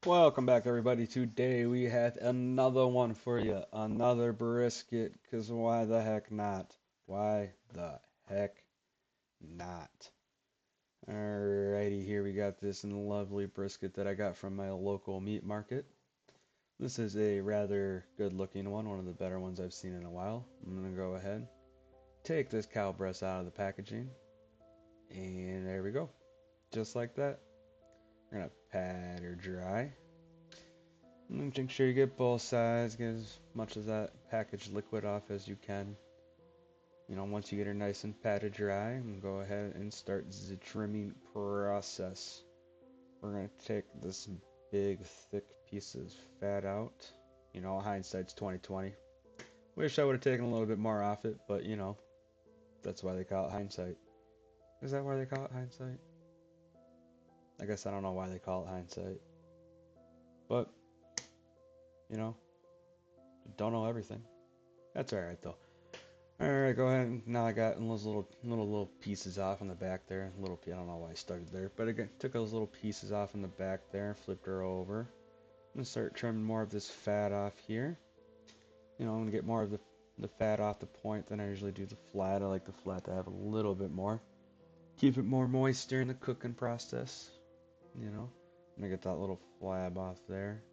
Welcome back, everybody. Today we have another one for you. Another brisket, because why the heck not? Why the heck not? Alrighty, here we got this lovely brisket that I got from my local meat market. This is a rather good looking one of the better ones I've seen in a while. I'm going to go ahead, take this cow breast out of the packaging, and there we go. Just like that. We're going to pat her dry. Make sure you get both sides, get as much of that packaged liquid off as you can. Once you get her nice and patted dry, go ahead and start the trimming process. We're going to take this big, thick piece of fat out. Hindsight's 2020. Wish I would have taken a little bit more off it, but that's why they call it hindsight. Is that why they call it hindsight? I guess I don't know why they call it hindsight. But, don't know everything. That's alright though. Alright, go ahead. Now I got those little pieces off on the back there. I don't know why I started there, but I took those little pieces off in the back there, flipped her over. I'm gonna start trimming more of this fat off here. I'm gonna get more of the fat off the point than I usually do the flat. I like the flat to have a little bit more. Keep it more moist during the cooking process. I'm gonna get that little flab off there.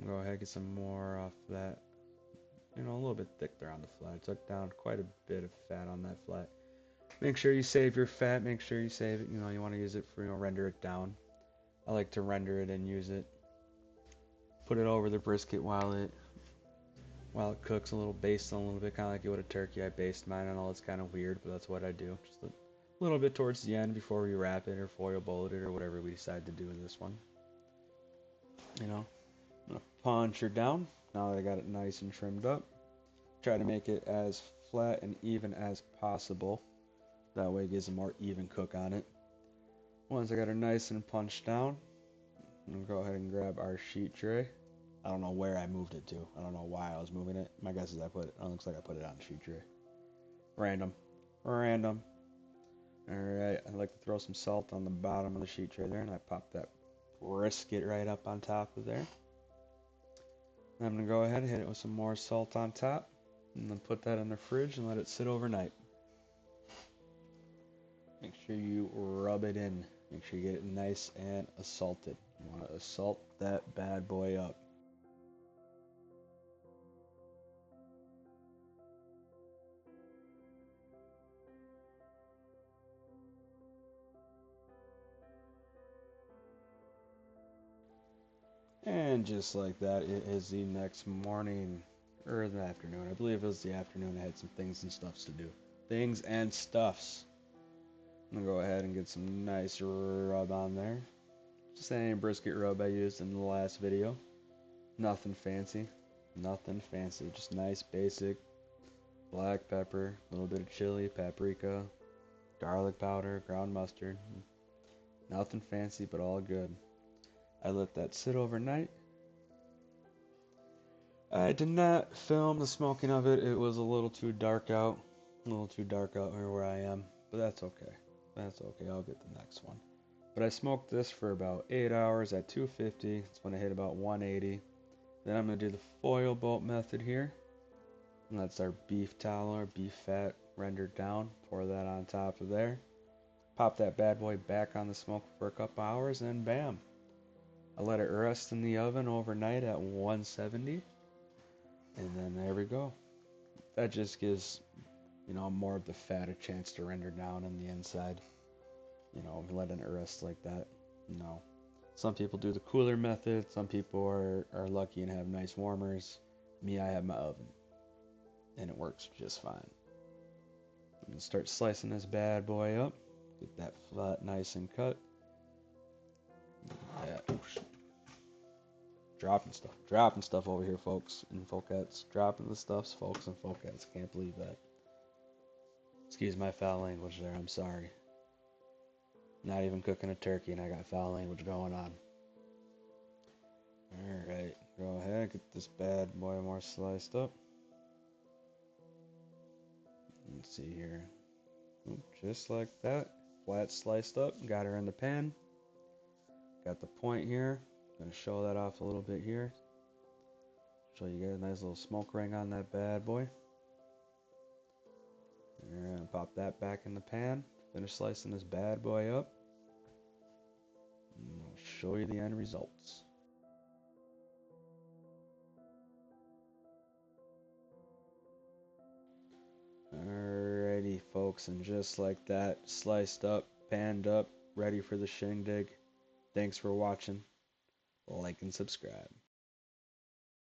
Go ahead and get some more off that. A little bit thick there on the flat. I took down quite a bit of fat on that flat. Make sure you save your fat. Make sure you save it. You want to use it for, render it down. I like to render it and use it. Put it over the brisket while it cooks a little, baste on a little bit, kind of like you would a turkey. I baste mine. I know it's kind of weird, but that's what I do. Just a little bit towards the end before we wrap it or foil bullet it or whatever we decide to do with this one. I'm gonna punch her down. Now that I got it nice and trimmed up. Try to make it as flat and even as possible. That way it gives a more even cook on it. Once I got her nice and punched down, I'm going to go ahead and grab our sheet tray. I don't know where I moved it to. I don't know why I was moving it. My guess is it looks like I put it on the sheet tray. Random. Random. Alright, I like to throw some salt on the bottom of the sheet tray there, and I pop that brisket right up on top of there. I'm going to go ahead and hit it with some more salt on top. And then put that in the fridge and let it sit overnight. Make sure you rub it in. Make sure you get it nice and assaulted. You want to assault that bad boy up. And just like that, it is the next morning, or the afternoon. I believe it was the afternoon. I had some things and stuffs to do. Things and stuffs. I'm going to go ahead and get some nice rub on there. Just the same brisket rub I used in the last video. Nothing fancy. Nothing fancy. Just nice basic black pepper, a little bit of chili, paprika, garlic powder, ground mustard. Nothing fancy, but all good. I let that sit overnight. I did not film the smoking of it. It was a little too dark out. A little too dark out here where I am. But that's okay. That's okay. I'll get the next one. But I smoked this for about 8 hours at 250. It's when I hit about 180. Then I'm going to do the foil bolt method here. And that's our beef tallow or beef fat rendered down. Pour that on top of there. Pop that bad boy back on the smoke for a couple hours and bam. I let it rest in the oven overnight at 170. And then there we go. That just gives, more of the fat a chance to render down on the inside. Letting it rest like that. No. Some people do the cooler method. Some people are lucky and have nice warmers. Me, I have my oven. And it works just fine. I'm going to start slicing this bad boy up. Get that flat nice and cut. Yeah. Dropping stuff over here, folks and folkettes. Dropping the stuffs, folks and folkettes. Can't believe that. Excuse my foul language there, I'm sorry. Not even cooking a turkey and I got foul language going on. Alright, go ahead, get this bad boy more sliced up. Let's see here. Just like that. Flat sliced up. Got her in the pan. Got the point here. Gonna show that off a little bit here. Show you guys a nice little smoke ring on that bad boy. And pop that back in the pan. Finish slicing this bad boy up. And I'll show you the end results. Alrighty, folks, and just like that, sliced up, panned up, ready for the shindig. Thanks for watching. Like and subscribe.